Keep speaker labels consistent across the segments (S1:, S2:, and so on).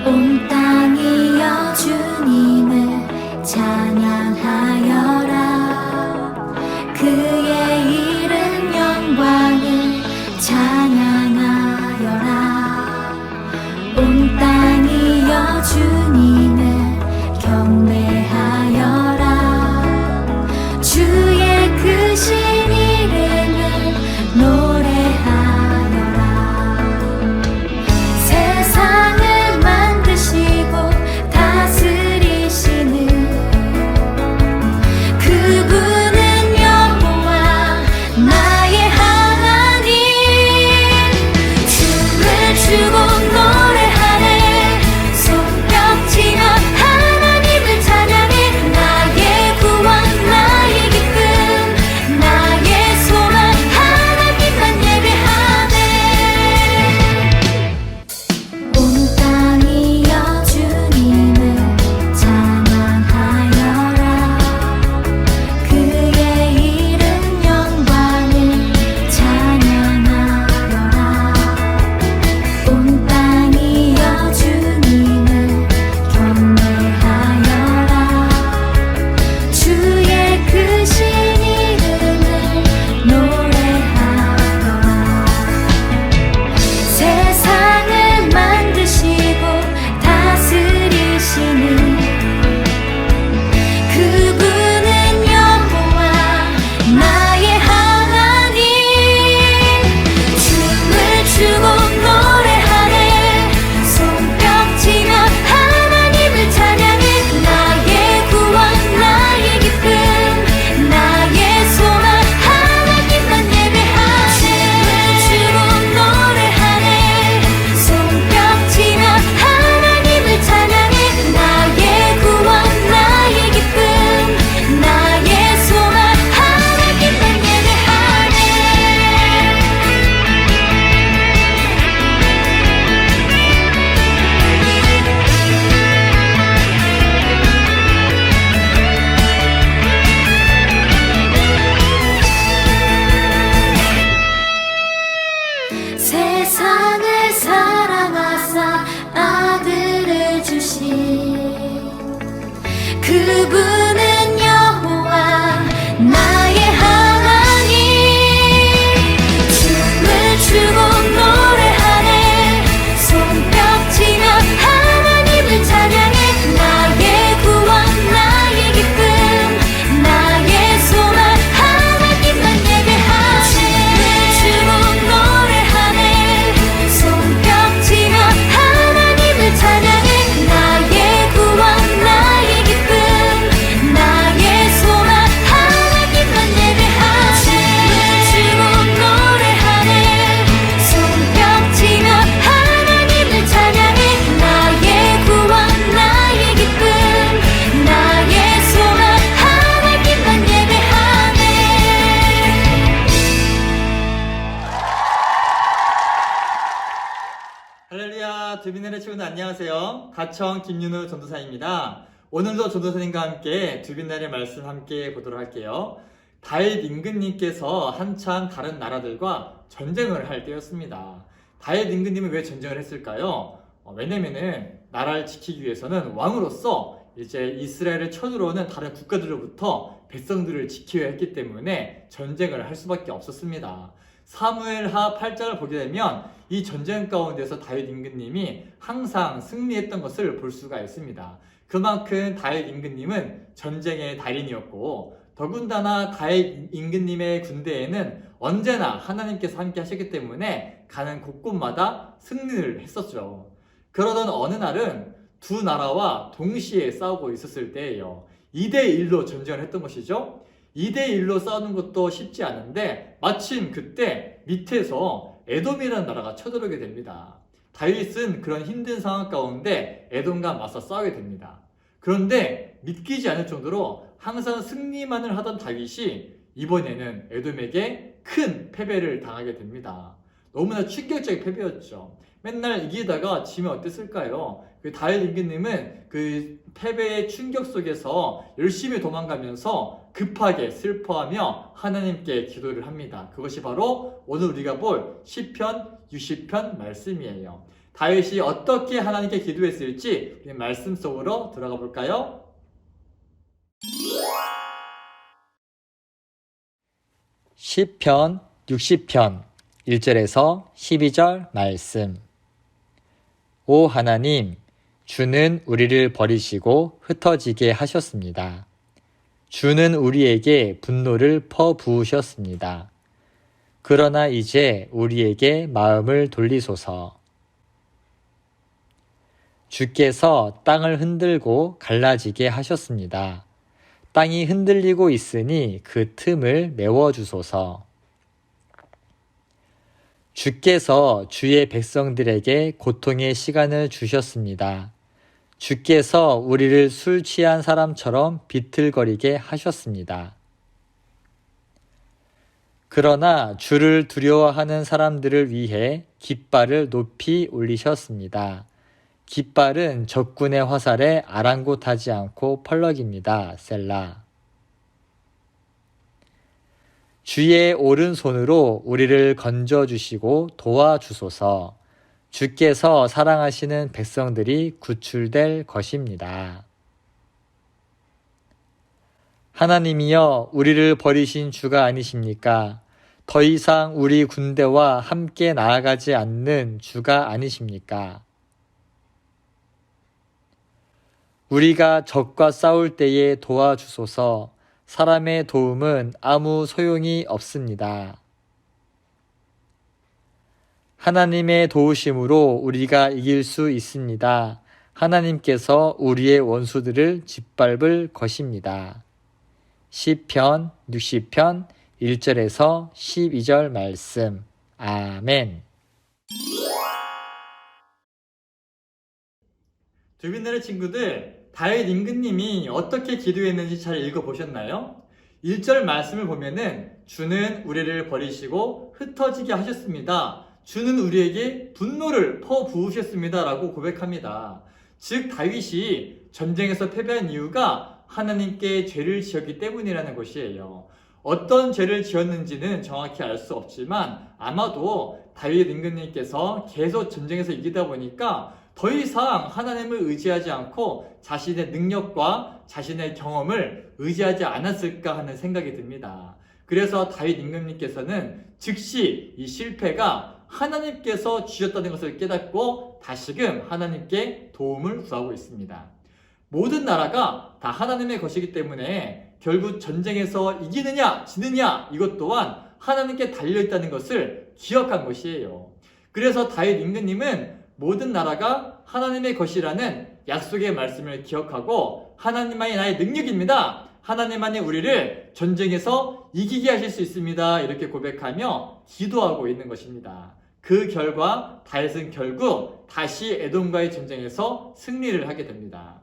S1: 온 땅이여 주님을 찬양하여라. 그의 이름 영광을 찬양하여라. 온 땅이여 주님을 경배하여라. 주의 크신 이름을 노래하여라. 세상을 만드시고 다스리시는 그분은 여호와 나의 하나님. 춤을 추고 노래하네. 손뼉치며 하나님을 찬양해. 나의 구원 나의 기쁨 나의 소망 하나님만 예배하네. 온 땅이여 주님을 찬양하여라. 그의 이름 영광을 찬양하여라. 온 땅이여 주님을 경배하여라. 주의 크신 이름을 노래하여라. 세상을 만드시고 다스리시는 그분은 여호와 나의 하나님. 춤을 추고 노래하네. 손뼉치며 하나님을 찬양해. 나의 구원 나의 기쁨 나의 소망 하나님만 예배하네. 춤을 추고 노래하네. 손뼉치며 하나님을 찬양해. 나의 구원 나의 기쁨 나의 소망 하나님만 예배하네. 세상을 사랑하사 아들을 주신 그분은 여호와 나의 하나님. 춤을 추고 노래하네. 손뼉치며 하나님을 찬양해. 나의 구원 나의 기쁨 나의 소망 하나님만 예배하네. 춤을 추고 노래하네. 손뼉치며 하나님을 찬양해. 나의 구원 나의 기쁨 나의 소망 하나님만 예배하네. 춤을 추고 노래하네. 손뼉치며 하나님을 찬양해. 나의 구원 나의 기쁨 나의 소망 하나님만 예배하네.
S2: 할렐루야, 두빈엘의 친구들 안녕하세요. 가청 김윤우 전도사입니다. 오늘도 전도사님과 함께 두빈엘의 말씀 함께 보도록 할게요. 다윗 임금님께서 한창 다른 나라들과 전쟁을 할 때였습니다. 다윗 임금님은 왜 전쟁을 했을까요? 왜냐면은 나라를 지키기 위해서는 왕으로서 이제 이스라엘을 쳐들어오는 다른 국가들로부터 백성들을 지켜야 했기 때문에 전쟁을 할 수밖에 없었습니다. 사무엘하 8장을 보게 되면 이 전쟁 가운데서 다윗 임금님이 항상 승리했던 것을 볼 수가 있습니다. 그만큼 다윗 임금님은 전쟁의 달인이었고, 더군다나 다윗 임금님의 군대에는 언제나 하나님께서 함께 하셨기 때문에 가는 곳곳마다 승리를 했었죠. 그러던 어느 날은 두 나라와 동시에 싸우고 있었을 때예요. 2대1로 전쟁을 했던 것이죠. 2대1로 싸우는 것도 쉽지 않은데 마침 그때 밑에서 에돔이라는 나라가 쳐들어오게 됩니다. 다윗은 그런 힘든 상황 가운데 에돔과 맞서 싸우게 됩니다. 그런데 믿기지 않을 정도로 항상 승리만을 하던 다윗이 이번에는 에돔에게 큰 패배를 당하게 됩니다. 너무나 충격적인 패배였죠. 맨날 이기다가 지면 어땠을까요? 그 다윗 임금님은 그 패배의 충격 속에서 열심히 도망가면서 급하게 슬퍼하며 하나님께 기도를 합니다. 그것이 바로 오늘 우리가 볼 시편 60편 말씀이에요. 다윗이 어떻게 하나님께 기도했을지 우리 말씀 속으로 들어가 볼까요? 시편 60편 1절에서 12절 말씀. 오 하나님, 주는 우리를 버리시고 흩어지게 하셨습니다. 주는 우리에게 분노를 퍼부으셨습니다. 그러나 이제 우리에게 마음을 돌리소서. 주께서 땅을 흔들고 갈라지게 하셨습니다. 땅이 흔들리고 있으니 그 틈을 메워주소서. 주께서 주의 백성들에게 고통의 시간을 주셨습니다. 주께서 우리를 술 취한 사람처럼 비틀거리게 하셨습니다. 그러나 주를 두려워하는 사람들을 위해 깃발을 높이 올리셨습니다. 깃발은 적군의 화살에 아랑곳하지 않고 펄럭입니다. 셀라. 주의 오른손으로 우리를 건져주시고 도와주소서. 주께서 사랑하시는 백성들이 구출될 것입니다. 하나님이여, 우리를 버리신 주가 아니십니까? 더 이상 우리 군대와 함께 나아가지 않는 주가 아니십니까? 우리가 적과 싸울 때에 도와주소서. 사람의 도움은 아무 소용이 없습니다. 하나님의 도우심으로 우리가 이길 수 있습니다. 하나님께서 우리의 원수들을 짓밟을 것입니다. 시편 60편 1절에서 12절 말씀. 아멘. 두빈나라 친구들, 다윗 임금님이 어떻게 기도했는지 잘 읽어보셨나요? 1절 말씀을 보면은 주는 우리를 버리시고 흩어지게 하셨습니다. 주는 우리에게 분노를 퍼부으셨습니다. 라고 고백합니다. 즉 다윗이 전쟁에서 패배한 이유가 하나님께 죄를 지었기 때문이라는 것이에요. 어떤 죄를 지었는지는 정확히 알 수 없지만 아마도 다윗 임금님께서 계속 전쟁에서 이기다 보니까 더 이상 하나님을 의지하지 않고 자신의 능력과 자신의 경험을 의지하지 않았을까 하는 생각이 듭니다. 그래서 다윗 임금님께서는 즉시 이 실패가 하나님께서 주셨다는 것을 깨닫고 다시금 하나님께 도움을 구하고 있습니다. 모든 나라가 다 하나님의 것이기 때문에 결국 전쟁에서 이기느냐 지느냐 이것 또한 하나님께 달려있다는 것을 기억한 것이에요. 그래서 다윗 임금님은 모든 나라가 하나님의 것이라는 약속의 말씀을 기억하고 하나님만이 나의 능력입니다. 하나님만이 우리를 전쟁에서 이기게 하실 수 있습니다. 이렇게 고백하며 기도하고 있는 것입니다. 그 결과 다윗은 결국 다시 에돔과의 전쟁에서 승리를 하게 됩니다.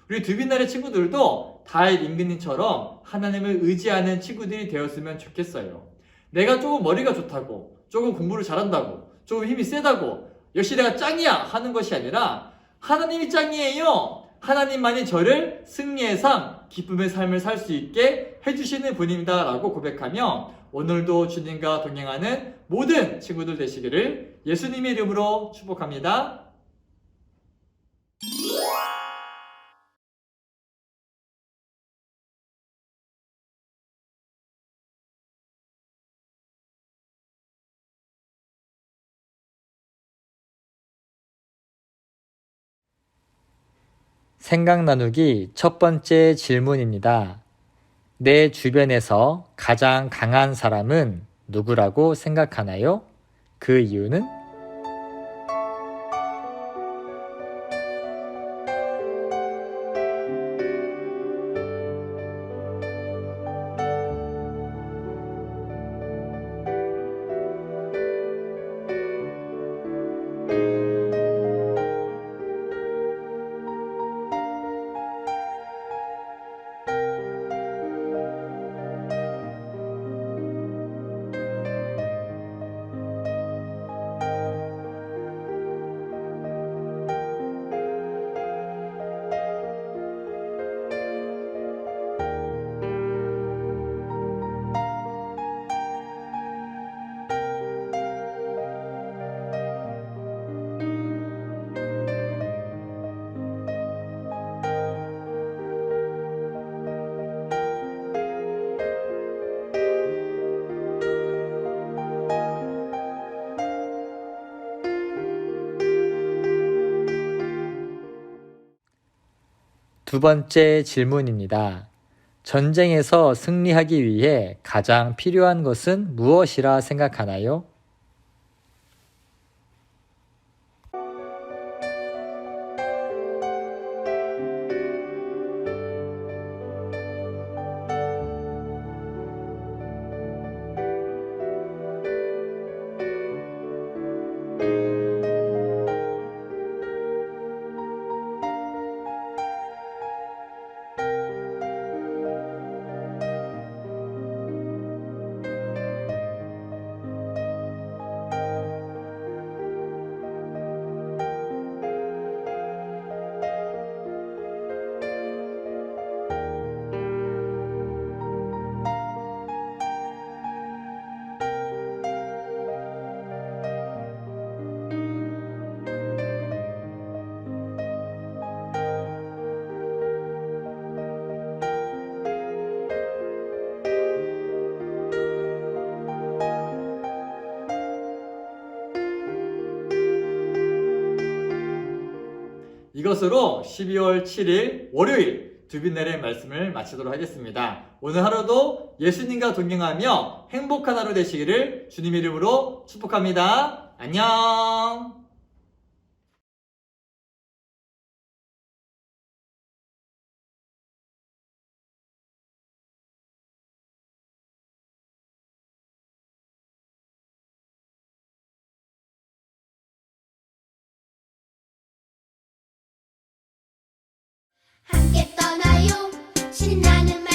S2: 우리 두빈나라 친구들도 다윗 임금님처럼 하나님을 의지하는 친구들이 되었으면 좋겠어요. 내가 조금 머리가 좋다고, 조금 공부를 잘한다고, 조금 힘이 세다고, 역시 내가 짱이야 하는 것이 아니라 하나님이 짱이에요. 하나님만이 저를 승리의 삶, 기쁨의 삶을 살 수 있게 해주시는 분입니다. 라고 고백하며 오늘도 주님과 동행하는 모든 친구들 되시기를 예수님의 이름으로 축복합니다. 생각 나누기 첫 번째 질문입니다. 내 주변에서 가장 강한 사람은 누구라고 생각하나요? 그 이유는? 두 번째 질문입니다. 전쟁에서 승리하기 위해 가장 필요한 것은 무엇이라 생각하나요? 이것으로 12월 7일 월요일 두빈날의 말씀을 마치도록 하겠습니다. 오늘 하루도 예수님과 동행하며 행복한 하루 되시기를 주님 이름으로 축복합니다. 안녕.
S1: 함께 떠나요 신나는